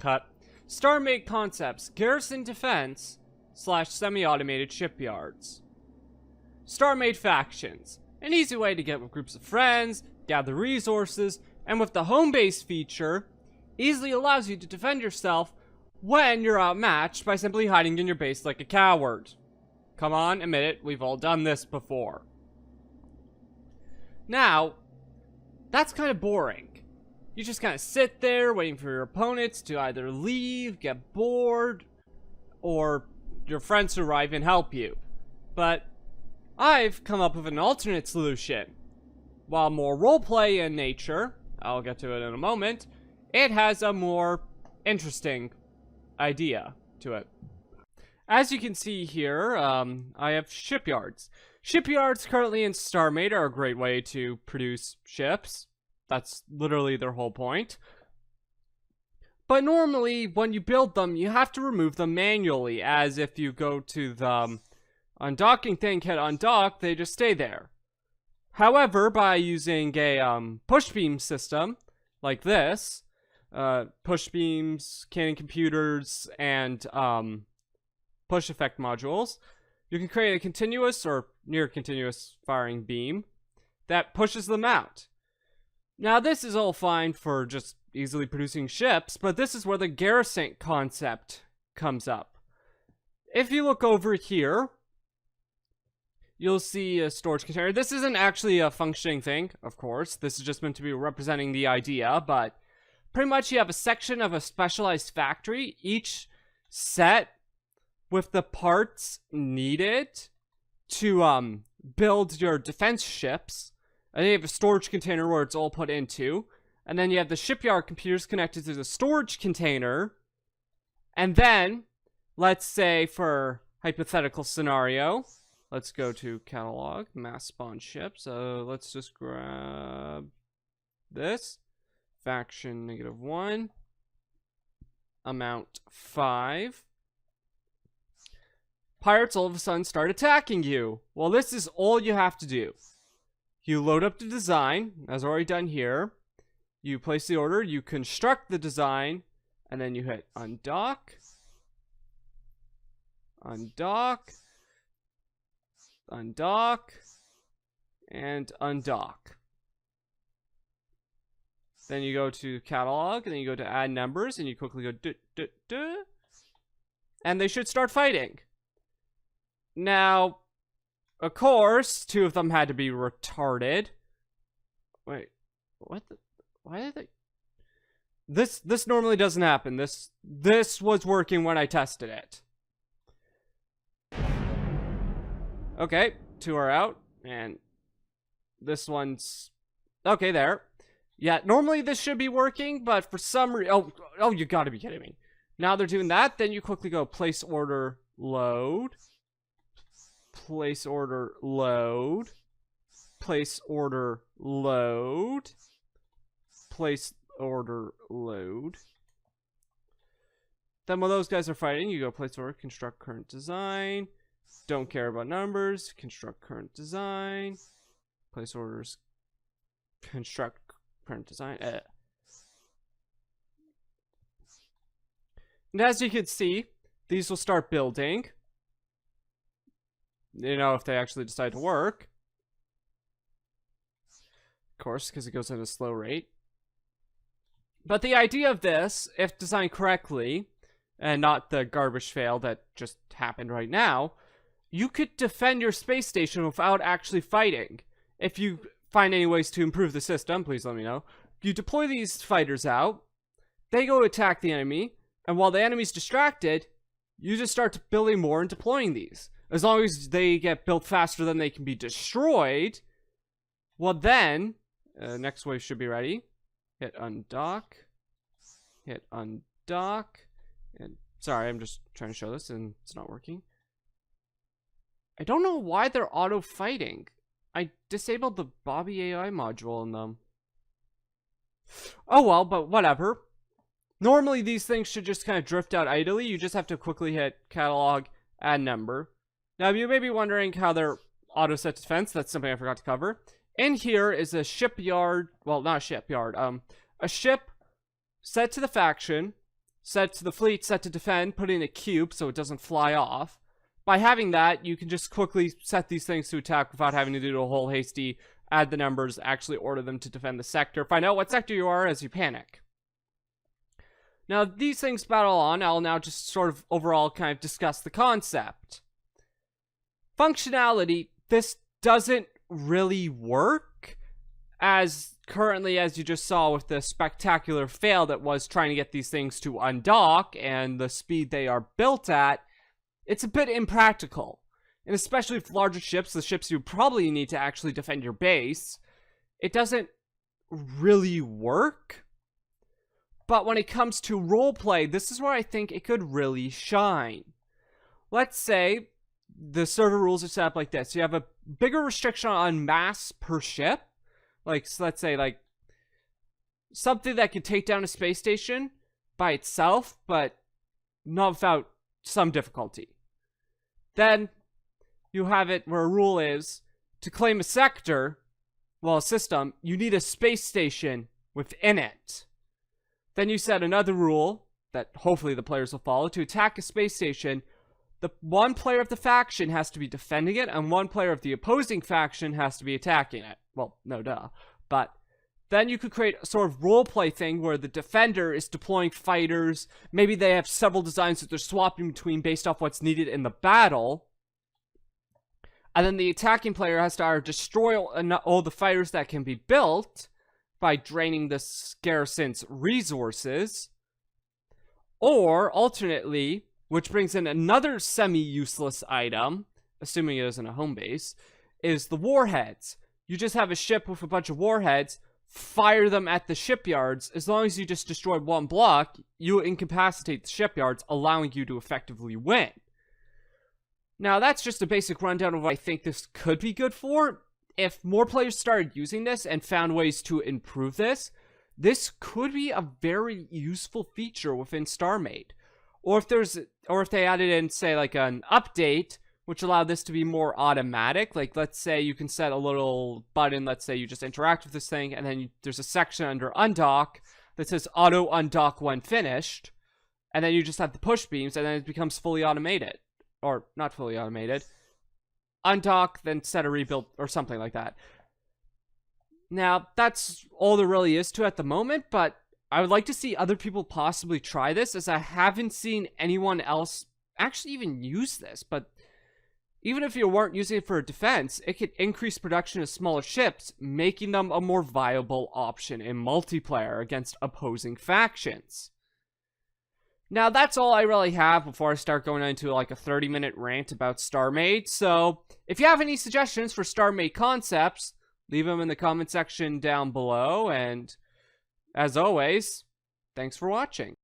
cut. Starmade concepts, Garrison defense / semi-automated shipyards. Starmade factions, an easy way to get with groups of friends, gather resources, and with the home base feature, easily allows you to defend yourself when you're outmatched by simply hiding in your base like a coward. Come on, admit it, we've all done this before. Now, that's kind of boring. You just kind of sit there waiting for your opponents to either leave, get bored, or your friends to arrive and help you. But I've come up with an alternate solution. While more roleplay in nature, I'll get to it in a moment, it has a more interesting idea to it. As you can see here, I have shipyards. Shipyards currently in Starmade are a great way to produce ships. That's literally their whole point. But normally, when you build them, you have to remove them manually, as if you go to the undocking thing, hit undock, they just stay there. However, by using a push beam system, like this, push beams, cannon computers, and push effect modules, you can create a continuous or near continuous firing beam that pushes them out. Now, this is all fine for just easily producing ships, but this is where the Garrison concept comes up. If you look over here, you'll see a storage container. This isn't actually a functioning thing, of course. This is just meant to be representing the idea, but pretty much you have a section of a specialized factory, each set with the parts needed to build your defense ships. And then you have a storage container where it's all put into. And then you have the shipyard computers connected to the storage container. And then, let's say for hypothetical scenario, let's go to catalog, mass spawn ships. Let's just grab this. Faction -1. Amount 5. Pirates all of a sudden start attacking you. Well, this is all you have to do. You load up the design, as already done here. You place the order, you construct the design, and then you hit undock, undock, undock, and undock. Then you go to catalog, and then you go to add numbers, and you quickly go duh, duh, duh, and they should start fighting. Now, of course, 2 of them had to be retarded. Wait, what the? Why did they? This normally doesn't happen. This was working when I tested it. Okay, 2 are out, and this one's okay there. Yeah, normally this should be working, but for some reason, oh, you gotta be kidding me. Now they're doing that. Then you quickly go place order, load. Place order, load. Place order, load. Place order, load. Then when those guys are fighting, you go place order, construct current design. Don't care about numbers. Construct current design. Place orders, construct current design. And as you can see, these will start building. You know, if they actually decide to work. Of course, because it goes at a slow rate. But the idea of this, if designed correctly, and not the garbage fail that just happened right now, you could defend your space station without actually fighting. If you find any ways to improve the system, please let me know. You deploy these fighters out, they go attack the enemy, and while the enemy's distracted, you just start building more and deploying these. As long as they get built faster than they can be destroyed, well then, next wave should be ready. Hit undock. Hit undock. And sorry, I'm just trying to show this and it's not working. I don't know why they're auto-fighting. I disabled the Bobby AI module in them. Oh well, but whatever. Normally these things should just kind of drift out idly. You just have to quickly hit catalog, add number. Now you may be wondering how they're auto set to defense. That's something I forgot to cover. In here is a shipyard, well not a shipyard, a ship set to the faction, Set to the fleet, set to defend, put in a cube so it doesn't fly off. By having that, you can just quickly set these things to attack without having to do a whole hasty add the numbers, actually order them to defend the sector. Find out what sector you are as you panic. Now, these things battle on. I'll now just sort of overall kind of discuss the concept. Functionality, this doesn't really work as currently, as you just saw with the spectacular fail that was trying to get these things to undock and the speed they are built at. It's a bit impractical. And especially with larger ships, the ships you probably need to actually defend your base, it doesn't really work. But when it comes to roleplay, this is where I think it could really shine. Let's say the server rules are set up like this. You have a bigger restriction on mass per ship. Like, so let's say, like, something that can take down a space station by itself, but not without some difficulty. Then you have it where a rule is, to claim a sector, well, a system, you need a space station within it. Then you set another rule, that hopefully the players will follow, to attack a space station, the one player of the faction has to be defending it, and one player of the opposing faction has to be attacking it. Well, no duh. But then you could create a sort of roleplay thing where the defender is deploying fighters, maybe they have several designs that they're swapping between based off what's needed in the battle. And then the attacking player has to either destroy all the fighters that can be built by draining the Garrison's resources, or alternately, which brings in another semi-useless item, assuming it isn't a home base, is the warheads. You just have a ship with a bunch of warheads, fire them at the shipyards. As long as you just destroy one block, you incapacitate the shipyards, allowing you to effectively win. Now, that's just a basic rundown of what I think this could be good for. If more players started using this and found ways to improve this, this could be a very useful feature within Starmade. Or if they added in, say, like an update, which allowed this to be more automatic. Like, let's say you can set a little button, let's say you just interact with this thing, and then there's a section under undock that says auto undock when finished, and then you just have the push beams, and then it becomes fully automated. Or, not fully automated. Undock, then set a rebuild, or something like that. Now, that's all there really is to it at the moment, but I would like to see other people possibly try this, as I haven't seen anyone else actually even use this. But even if you weren't using it for defense, it could increase production of smaller ships, making them a more viable option in multiplayer against opposing factions. Now, that's all I really have before I start going into like a 30-minute rant about Starmade. So, if you have any suggestions for Starmade concepts, leave them in the comment section down below. And, as always, thanks for watching.